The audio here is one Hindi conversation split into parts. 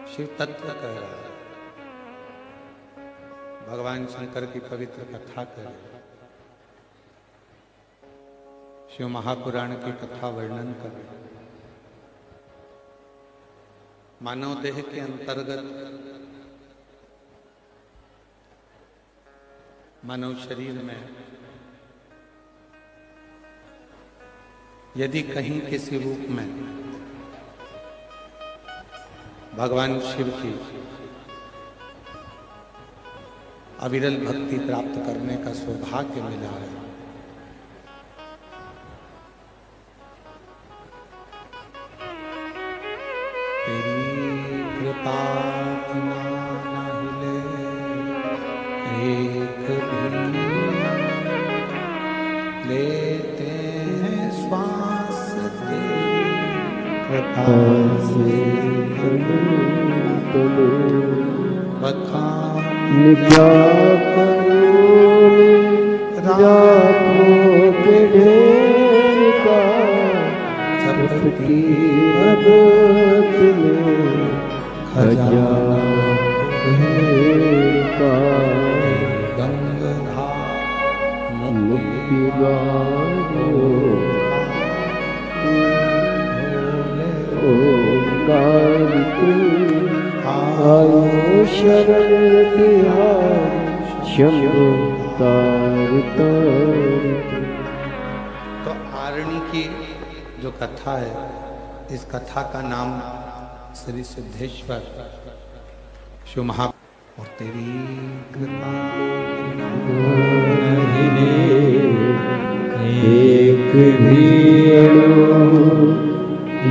शिव तत्व कह रहा है, भगवान शंकर की पवित्र कथा कह रहे हैं, शिव महापुराण की कथा वर्णन कर रहे हैं। मानव देह के अंतर्गत मानव शरीर में यदि कहीं किसी रूप में भगवान शिव की अविरल भक्ति प्राप्त करने का सौभाग्य मिला है, तेरी कृपा बिना न हिले एक भी, लेते हैं श्वास तेरी कृपा से, बखान निगाह करो रातों के ढेर का, सबकी मदद में खजाना का, गंगा मुक्ति ओंकार आयो शरण तिहारी शंभु तार तार। तो आरणी की जो कथा है, इस कथा का नाम श्री सिद्धेश्वर शिव महा और तेरी कृपा एक भी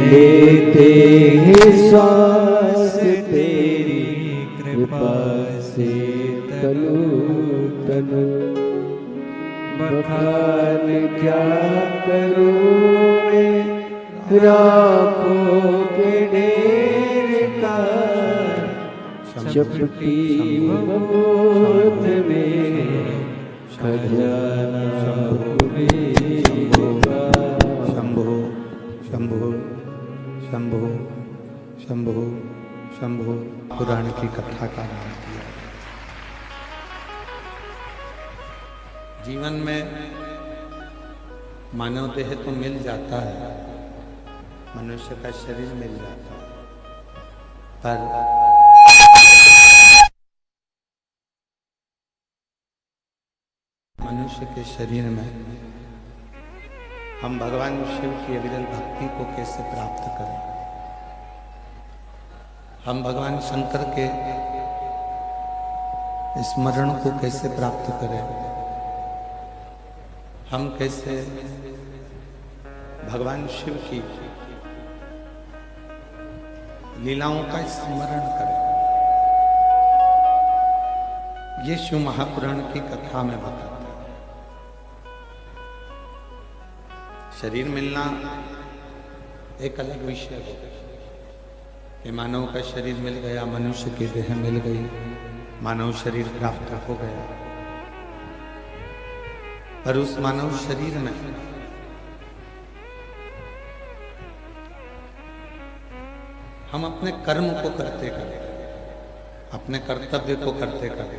लेते हैं श्वास तेरी कृपा से, तनु तनु बखान क्या करूं मैं राखों के ढेर का, चपटी गोद में खजाना शंभो शंभो शंभो शंभो शंभो पुराण की कथा का नाम दिया। जीवन में मानव देह तो मिल जाता है, मनुष्य का शरीर मिल जाता है, पर मनुष्य के शरीर में हम भगवान शिव की अविरल भक्ति को कैसे प्राप्त करें, हम भगवान शंकर के स्मरण को कैसे प्राप्त करें, हम कैसे भगवान शिव की लीलाओं का स्मरण करें, ये शिव महापुराण की कथा में बताता है। शरीर मिलना एक अलग विषय है कि मानव का शरीर मिल गया, मनुष्य की देह मिल गई, मानव शरीर प्राप्त हो गया, पर उस मानव शरीर में हम अपने कर्म को करते करते, अपने कर्तव्य को करते करते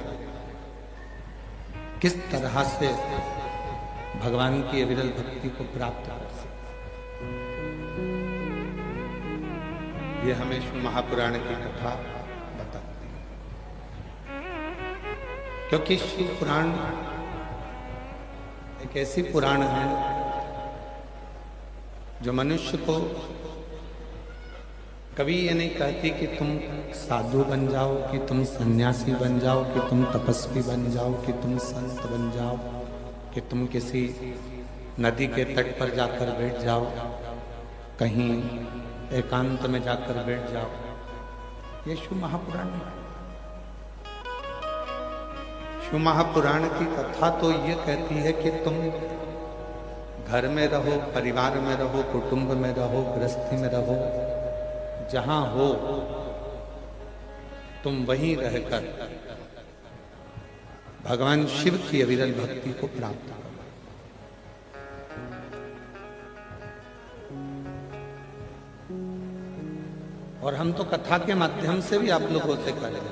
किस तरह से भगवान की अविरल भक्ति को प्राप्त कर सकते, ये हमें शिव महापुराण की कथा बताती है। क्योंकि शिव पुराण एक ऐसी पुराण है जो मनुष्य को कभी ये नहीं कहती कि तुम साधु बन जाओ, कि तुम सन्यासी बन जाओ, कि तुम तपस्वी बन जाओ, कि तुम संत बन जाओ, कि तुम किसी नदी के तट पर जाकर बैठ जाओ, कहीं एकांत में जाकर बैठ जाओ। ये शिव महापुराण है। शिव महापुराण की कथा तो ये कहती है कि तुम घर में रहो, परिवार में रहो, कुटुंब में रहो, गृहस्थी में रहो, जहां हो तुम वहीं रहकर भगवान शिव की अविरल भक्ति को प्राप्त करो। और हम तो कथा के माध्यम से भी आप लोगों से करेंगे।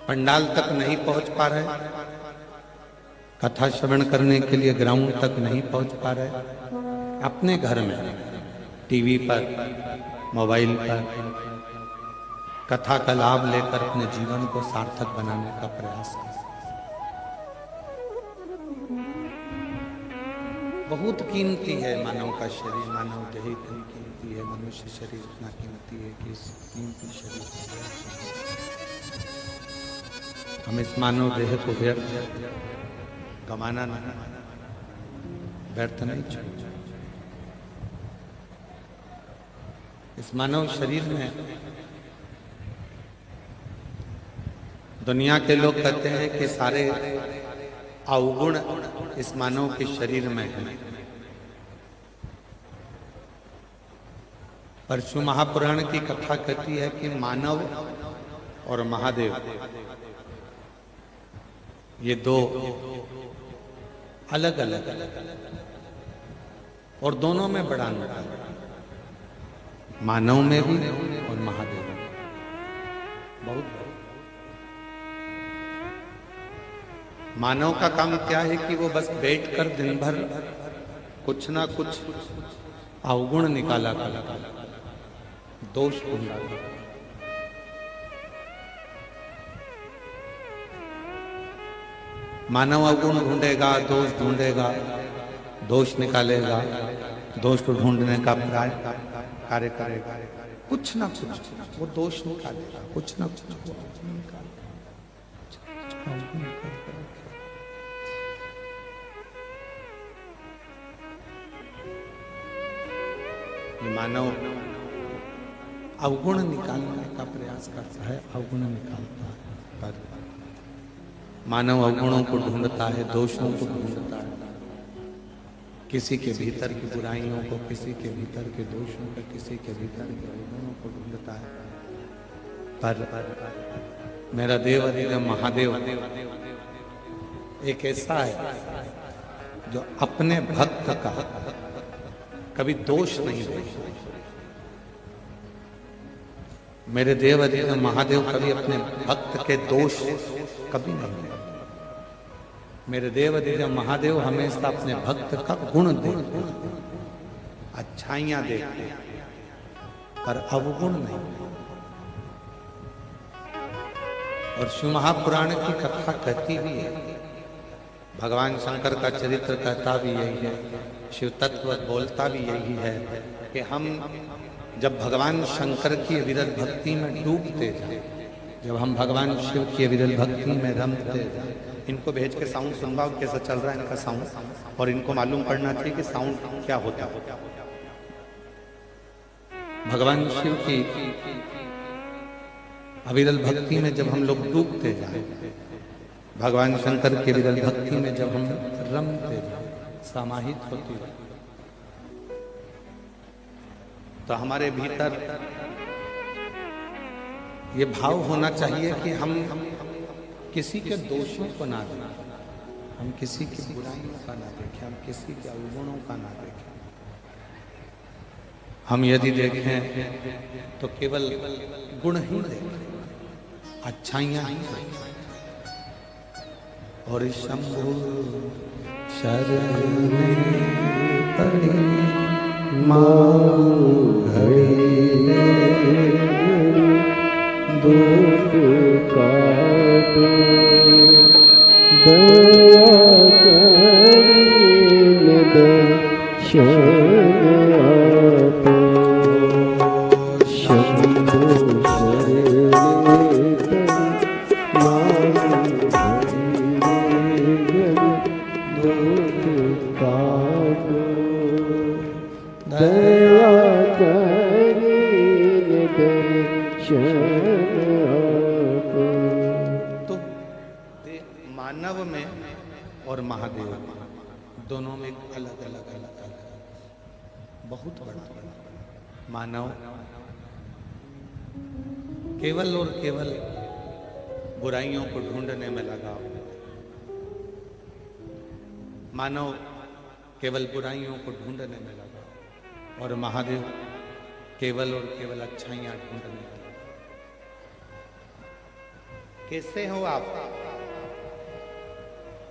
पंडाल तक नहीं पहुंच पा रहे, कथा श्रवण करने के लिए ग्राउंड तक नहीं पहुंच पा रहे, अपने घर में टीवी पर, मोबाइल पर कथा का लाभ लेकर अपने जीवन को सार्थक बनाने का प्रयास करें। बहुत कीमती है मानव का शरीर, मानव देह इतनी कीमती है, मनुष्य शरीर इतना कीमती है कि इस कीमती शरीर को हम इस मानव देह को व्यर्थ गंवाना नहीं, व्यर्थ नहीं छोड़ना। इस मानव शरीर में दुनिया के लोग कहते हैं कि सारे अवगुण इस मानव के शरीर में है, परशु महापुराण की कथा कहती है कि मानव और महादेव ये दो अलग अलग और दोनों में बड़ा अंतर है, मानव में भी और महादेव में बहुत। मानव का काम क्या है कि वो बस बैठकर दिन भर कुछ ना कुछ अवगुण निकाला करता, दोष ढूंढा। मानव अवगुण ढूंढेगा, दोष ढूंढेगा, दोष निकालेगा, दोष को ढूंढने का कार्य करेगा, कुछ ना कुछ वो दोष निकालेगा, कुछ ना कुछ निकालेगा। ये मानव अवगुण निकालने का प्रयास करता है, अवगुण निकालता है, पर मानव अवगुणों को ढूंढता है, दोषों को ढूंढता है, किसी के भीतर की बुराइयों को, किसी के भीतर के दोषों को, किसी के भीतर के अवगुणों को ढूंढता है। पर मेरा देव अधिदेव महादेव एक ऐसा है जो अपने भक्त का कभी दोष नहीं देखता। मेरे देव अधिदेव महादेव कभी अपने भक्त के दोष कभी नहीं देखते। मेरे देव अधिदेव महादेव हमेशा अपने भक्त का गुण देखते, अच्छाइयां देखते, पर अवगुण नहीं। और शिव महापुराण की कथा कहती भी है, भगवान शंकर का चरित्र कहता भी यही है, शिव तत्व बोलता भी यही है कि हम जब भगवान शंकर की विरल भक्ति में डूबते जाए, जब हम भगवान शिव की विरल भक्ति में रमते जाए। इनको भेज के साउंड सुनवाओ कैसा चल रहा है इनका साउंड, और इनको मालूम पड़ना चाहिए कि साउंड क्या होता है। भगवान शिव की अविरल भक्ति में जब हम लोग डूबते जाए, भगवान शंकर की विरल भक्ति में जब हम रमते जाए, समाहित होते जाए, तो हमारे भीतर ये भाव होना चाहिए कि हम किसी के दोषों को ना देखें, हम किसी की बुराइयों का ना देखें, हम किसी के अवगुणों का ना देखें। हम यदि देखें तो केवल गुण ही देखें, अच्छाइयां ही देखें। और शंभु शरण पड़ी माँ घड़ी दुख काटो, दया करीने दर्शन आपो। शंभु शरण पड़ी माँ घड़ी दुख काटो, दया करीने दर्शन आपो। तो मानव में और महादेव में दोनों में अलग अलग बहुत बड़ा। मानव केवल और केवल बुराइयों को ढूंढने में लगा हुआ, मानव केवल बुराइयों को ढूंढने में लगा, और महादेव केवल और केवल अच्छाइयां ढूंढने की। कैसे हो आप?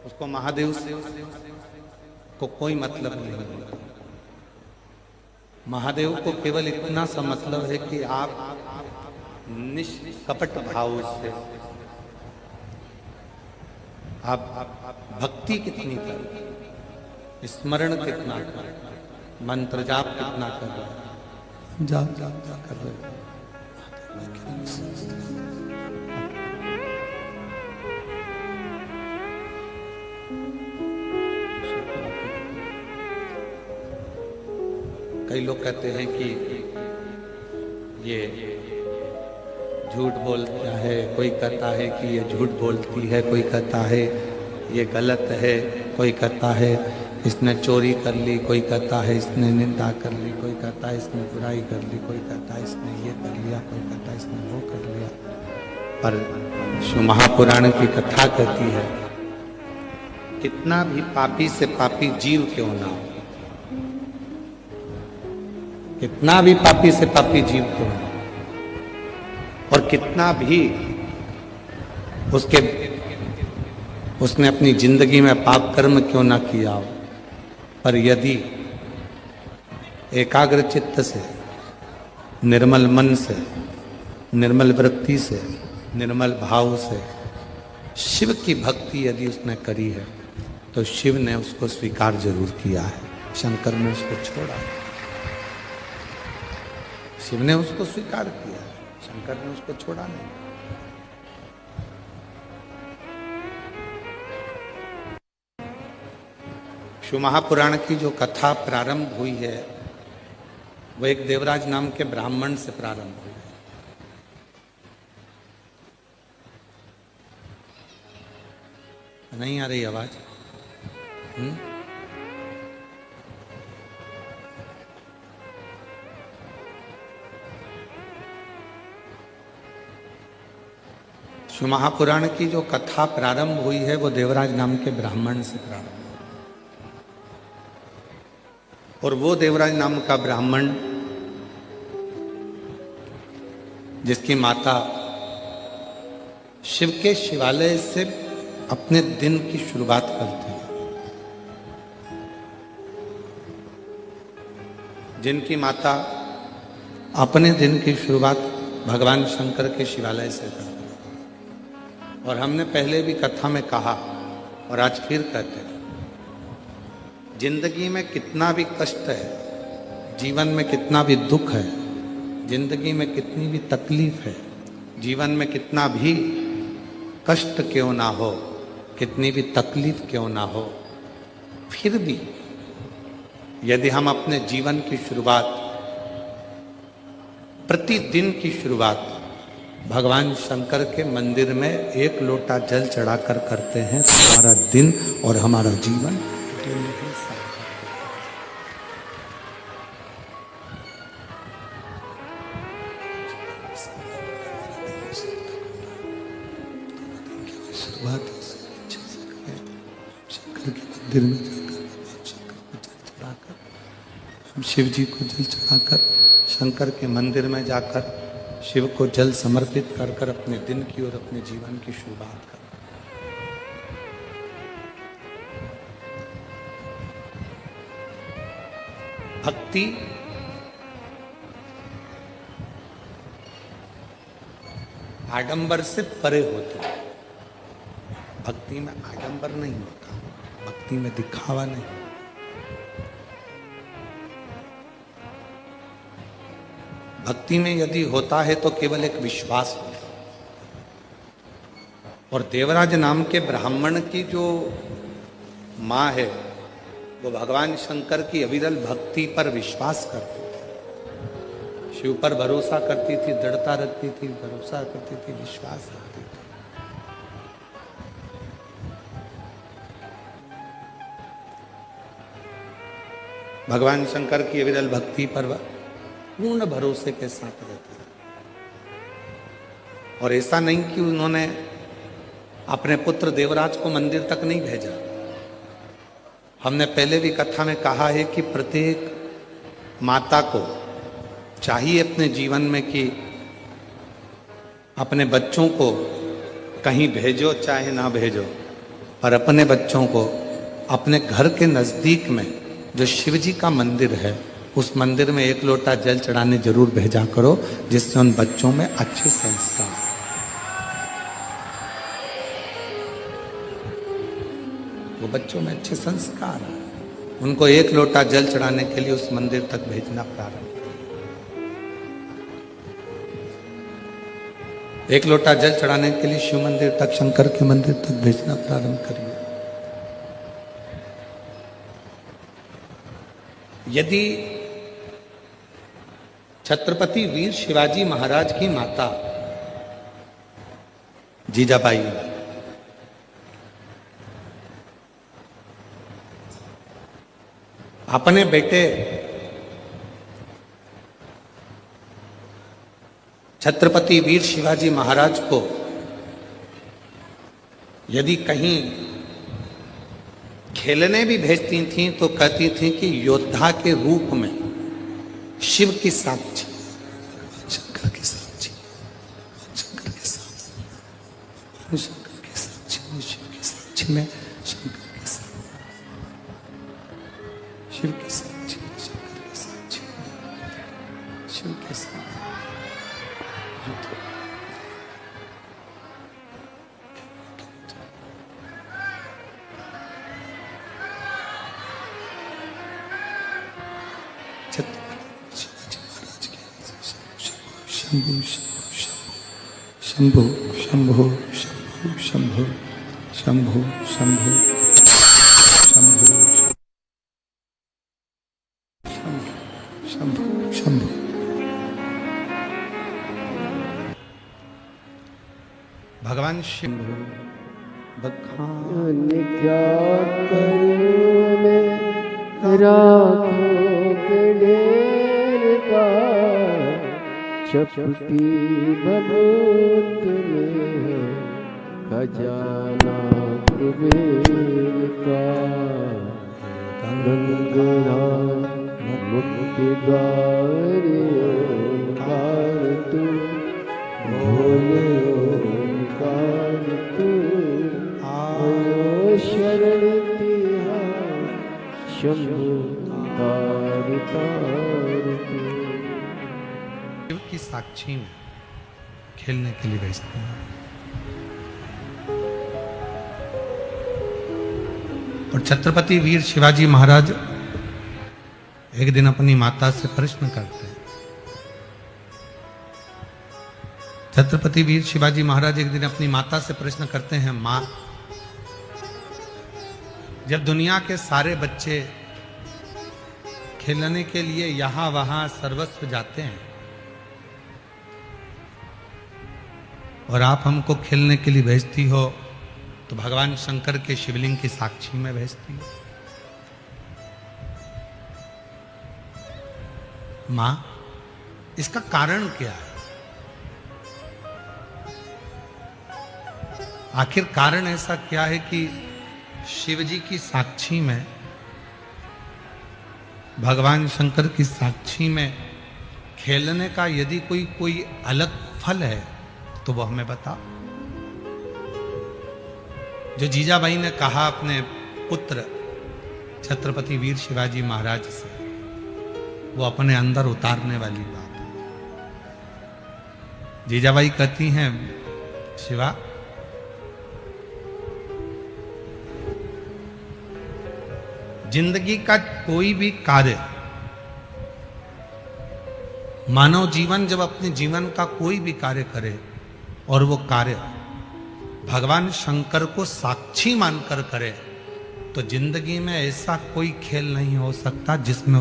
उसको महादेव से को कोई मतलब नहीं। महादेव को केवल इतना सा मतलब है कि आप निष्कपट भाव से आप भक्ति कितनी कर, स्मरण कितना कर, मंत्र जाप कितना कर रहे हैं, जाप कर रहे हैं। कई लोग कहते हैं कि ये झूठ बोलता है, कोई कहता है कि ये झूठ बोलती है, कोई कहता है ये गलत है, कोई कहता है इसने चोरी कर ली, कोई कहता है इसने निंदा कर ली, कोई कहता है इसने बुराई कर ली, कोई कहता है इसने ये कर लिया, कोई कहता है इसने वो कर लिया। पर शिव महापुराण की कथा कहती है कितना भी पापी से पापी जीव क्यों ना हो, कितना भी पापी से पापी जीव क्यों ना, और कितना भी उसने अपनी जिंदगी में पाप कर्म क्यों ना किया हो, पर यदि एकाग्र चित्त से, निर्मल मन से, निर्मल वृत्ति से, निर्मल भाव से शिव की भक्ति यदि उसने करी है तो शिव ने उसको स्वीकार जरूर किया है। शंकर ने उसको छोड़ा है, शिव ने उसको स्वीकार किया है, शंकर ने उसको छोड़ा नहीं। शिव महापुराण की जो कथा प्रारंभ हुई है वो एक देवराज नाम के ब्राह्मण से प्रारंभ हुई है। नहीं आ रही आवाज? शिव महापुराण की जो कथा प्रारंभ हुई है वो देवराज नाम के ब्राह्मण से प्रारंभ, और वो देवराज नाम का ब्राह्मण जिसकी माता शिव के शिवालय से अपने दिन की शुरुआत करती है, जिनकी माता अपने दिन की शुरुआत भगवान शंकर के शिवालय से करती है। और हमने पहले भी कथा में कहा और आज फिर कहते हैं, जिंदगी में कितना भी कष्ट है, जीवन में कितना भी दुख है, जिंदगी में कितनी भी तकलीफ है, जीवन में कितना भी कष्ट क्यों ना हो, कितनी भी तकलीफ क्यों ना हो, फिर भी यदि हम अपने जीवन की शुरुआत, प्रतिदिन की शुरुआत भगवान शंकर के मंदिर में एक लोटा जल चढ़ाकर करते हैं तो हमारा दिन और हमारा जीवन शुरुआत शंकर के मंदिर में जाकर हम शिव जी को जल चढ़ाकर, शंकर के मंदिर में जाकर शिव को जल समर्पित कर कर अपने दिन की और अपने जीवन की शुरुआत कर। भक्ति आडंबर से परे होती है। भक्ति में आडंबर नहीं होता, भक्ति में दिखावा नहीं। भक्ति में यदि होता है तो केवल एक विश्वास होता है। और देवराज नाम के ब्राह्मण की जो माँ है वो भगवान शंकर की अविरल भक्ति पर विश्वास करती थी, शिव पर भरोसा करती थी, दृढ़ता रखती थी, भरोसा करती थी, विश्वास रखती थी। भगवान शंकर की अविरल भक्ति पर पूर्ण भरोसे के साथ रहते हैं। और ऐसा नहीं कि उन्होंने अपने पुत्र देवराज को मंदिर तक नहीं भेजा। हमने पहले भी कथा में कहा है कि प्रत्येक माता को चाहिए अपने जीवन में कि अपने बच्चों को कहीं भेजो चाहे ना भेजो, पर अपने बच्चों को अपने घर के नज़दीक में जो शिव जी का मंदिर है उस मंदिर में 1 लोटा जल चढ़ाने जरूर भेजा करो, जिससे उन बच्चों में अच्छे संस्कार, वो बच्चों में अच्छे संस्कार हैं। उनको 1 लोटा जल चढ़ाने के लिए उस मंदिर तक भेजना प्रारंभ करें। 1 लोटा जल चढ़ाने के लिए शिव मंदिर तक, शंकर के मंदिर तक भेजना प्रारंभ करिए। यदि छत्रपति वीर शिवाजी महाराज की माता जीजाबाई अपने बेटे छत्रपति वीर शिवाजी महाराज को यदि कहीं खेलने भी भेजती थीं तो कहती थीं कि योद्धा के रूप में शिव की साक्षी, शंकर की साक्षी, शंकर की साक्षी, शंकर की साक्षी में, शिव की साक्षी में, शंकर की साक्षी, शिव की साक्षी में, शंकर की साक्षी में, शिव की साक्षी। शंभु शंभु शंभु शंभु शंभु शंभु शंभु शंभु शंभु। भगवान शंभु बखान क्या करूं मैं राखों के ढेर का, चपटी बबूत में खजाना कुबेर का, गंगरा मुक्ति द्वार ओंकार तू, भोले ओंकार तू, आयो शरण तिहार शंभु तार तार तू। शिव की साक्षी में खेलने के लिए भेजते हैं। और छत्रपति वीर शिवाजी महाराज एक दिन अपनी माता से प्रश्न करते हैं। छत्रपति वीर शिवाजी महाराज एक दिन अपनी माता से प्रश्न करते हैं, मां, जब दुनिया के सारे बच्चे खेलने के लिए यहां वहां सर्वस्व जाते हैं और आप हमको खेलने के लिए भेजती हो, तो भगवान शंकर के शिवलिंग की साक्षी में भेजती हो। मां, इसका कारण क्या है? आखिर कारण ऐसा क्या है कि शिव जी की साक्षी में, भगवान शंकर की साक्षी में खेलने का यदि कोई अलग फल है तो वो हमें बता। जो जीजाबाई ने कहा अपने पुत्र छत्रपति वीर शिवाजी महाराज से, वो अपने अंदर उतारने वाली बात है। जीजाबाई कहती हैं, शिवा, जिंदगी का कोई भी कार्य, मानव जीवन जब अपने जीवन का कोई भी कार्य करे और वो कार्य भगवान शंकर को साक्षी मानकर करे, तो जिंदगी में ऐसा कोई खेल नहीं हो सकता जिसमें